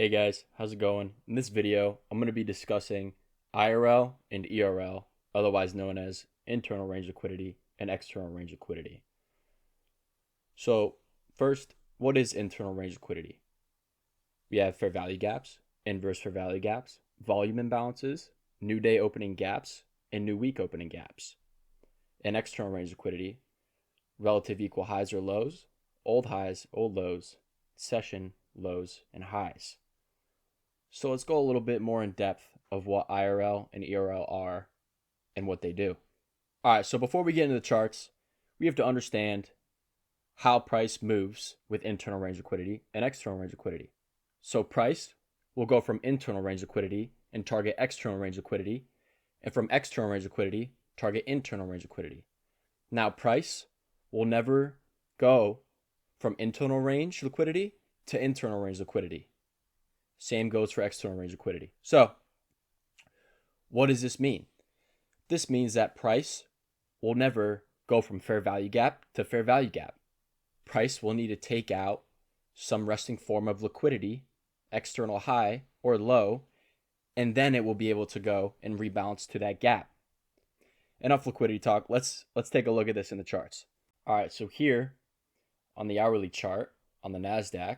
Hey guys, how's it going? In this video, I'm going to be discussing IRL and ERL, otherwise known as internal range liquidity and external range liquidity. So first, what is internal range liquidity? We have fair value gaps, inverse fair value gaps, volume imbalances, new day opening gaps, and new week opening gaps. And external range liquidity, relative equal highs or lows, old highs, old lows, session lows, and highs. So let's go a little bit more in depth of what IRL and ERL are and what they do. All right, so before we get into the charts, we have to understand how price moves with internal range liquidity and external range liquidity. So price will go from internal range liquidity and target external range liquidity, and from external range liquidity, target internal range liquidity. Now, price will never go from internal range liquidity to internal range liquidity. Same goes for external range liquidity. So what does this mean? This means that price will never go from fair value gap to fair value gap. Price will need to take out some resting form of liquidity, external high or low, and then it will be able to go and rebalance to that gap. Enough liquidity talk. Let's take a look at this in the charts. All right, so here on the hourly chart on the NASDAQ,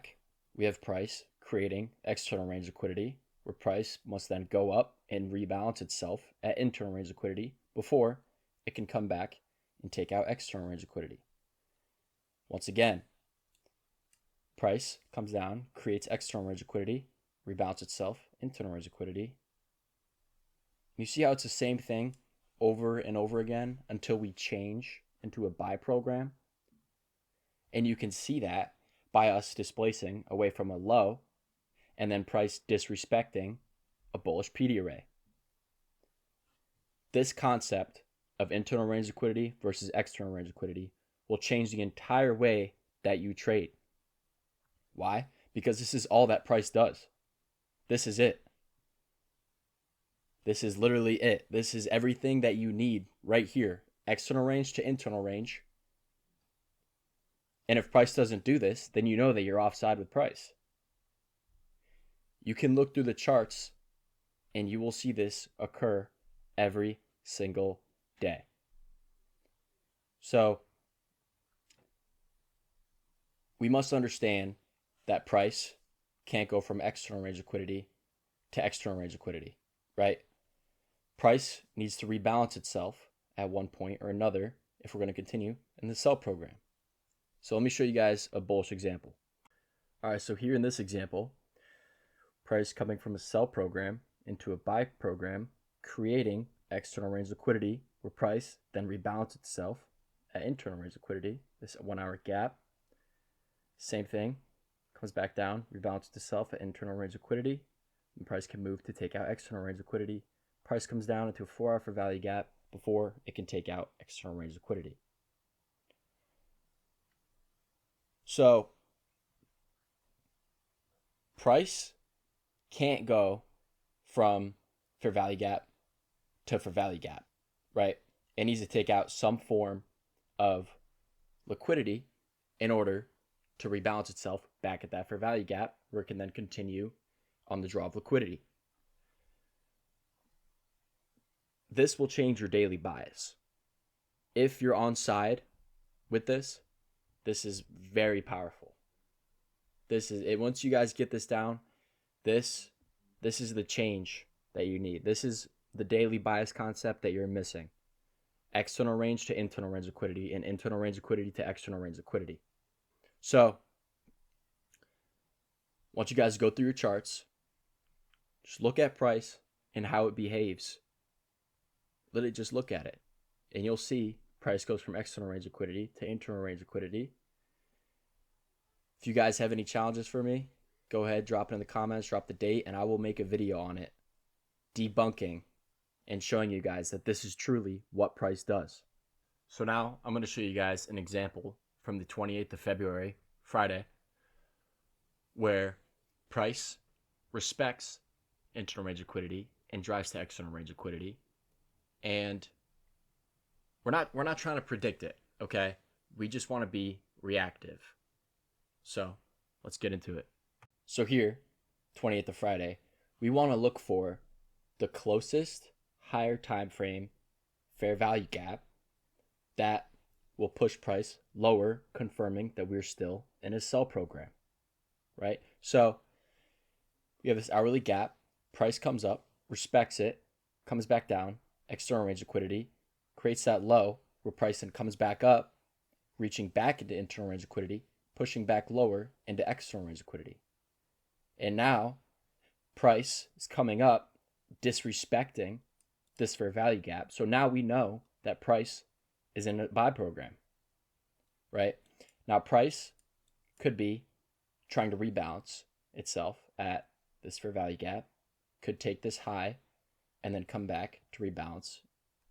we have price creating external range liquidity, where price must then go up and rebalance itself at internal range liquidity before it can come back and take out external range liquidity. Once again, price comes down, creates external range liquidity, rebalances itself, internal range liquidity. You see how it's the same thing over and over again until we change into a buy program? And you can see that by us displacing away from a low and then price disrespecting a bullish PD array. This concept of internal range liquidity versus external range liquidity will change the entire way that you trade. Why? Because this is all that price does. This is it. This is literally it. This is everything that you need right here. External range to internal range. And if price doesn't do this, then you know that you're offside with price. You can look through the charts and you will see this occur every single day. So we must understand that price can't go from external range liquidity to external range liquidity, right? Price needs to rebalance itself at one point or another if we're going to continue in the sell program. So let me show you guys a bullish example. All right, so here in this example, price coming from a sell program into a buy program, creating external range liquidity where price then rebalances itself at internal range liquidity, this 1 hour gap. Same thing, comes back down, rebalances itself at internal range liquidity, and price can move to take out external range liquidity. Price comes down into a 4 hour fair value gap before it can take out external range liquidity. So price can't go from fair value gap to fair value gap, right? It needs to take out some form of liquidity in order to rebalance itself back at that fair value gap, where it can then continue on the draw of liquidity. This will change your daily bias. If you're on side with this is very powerful. This is it. Once you guys get this down, this is the change that you need. This is the daily bias concept that you're missing. External range to internal range liquidity and internal range liquidity to external range liquidity. So once you guys go through your charts, just look at price and how it behaves. Literally just look at it and you'll see price goes from external range liquidity to internal range liquidity. If you guys have any challenges for me, go ahead, drop it in the comments, drop the date, and I will make a video on it, debunking and showing you guys that this is truly what price does. So now I'm going to show you guys an example from the 28th of February, Friday, where price respects internal range liquidity and drives to external range liquidity. And we're not trying to predict it, okay? We just want to be reactive. So let's get into it. So here 28th of Friday, we want to look for the closest higher time frame fair value gap that will push price lower, confirming that we're still in a sell program, right? So we have this hourly gap, price comes up, respects it, comes back down, external range liquidity, creates that low where price then comes back up, reaching back into internal range liquidity, pushing back lower into external range liquidity. And now price is coming up, disrespecting this fair value gap. So now we know that price is in a buy program, right? Now price could be trying to rebalance itself at this fair value gap, could take this high and then come back to rebalance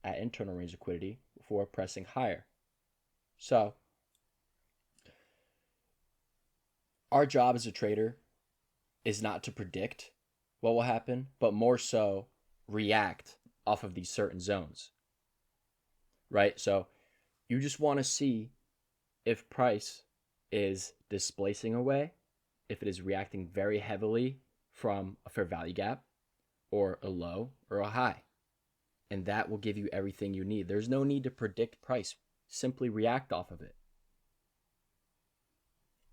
at internal range liquidity before pressing higher. So our job as a trader is not to predict what will happen, but more so react off of these certain zones, right? So you just want to see if price is displacing away, if it is reacting very heavily from a fair value gap or a low or a high. And that will give you everything you need. There's no need to predict price. Simply react off of it.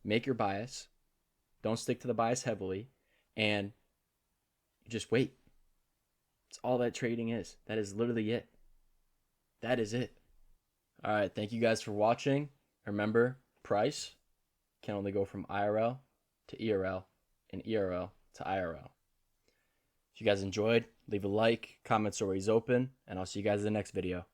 Make your bias. Don't stick to the bias heavily. And just wait. That's all that trading is. That is literally it. That is it. All right. Thank you guys for watching. Remember, price can only go from IRL to ERL and ERL to IRL. If you guys enjoyed, leave a like, comments are always open, and I'll see you guys in the next video.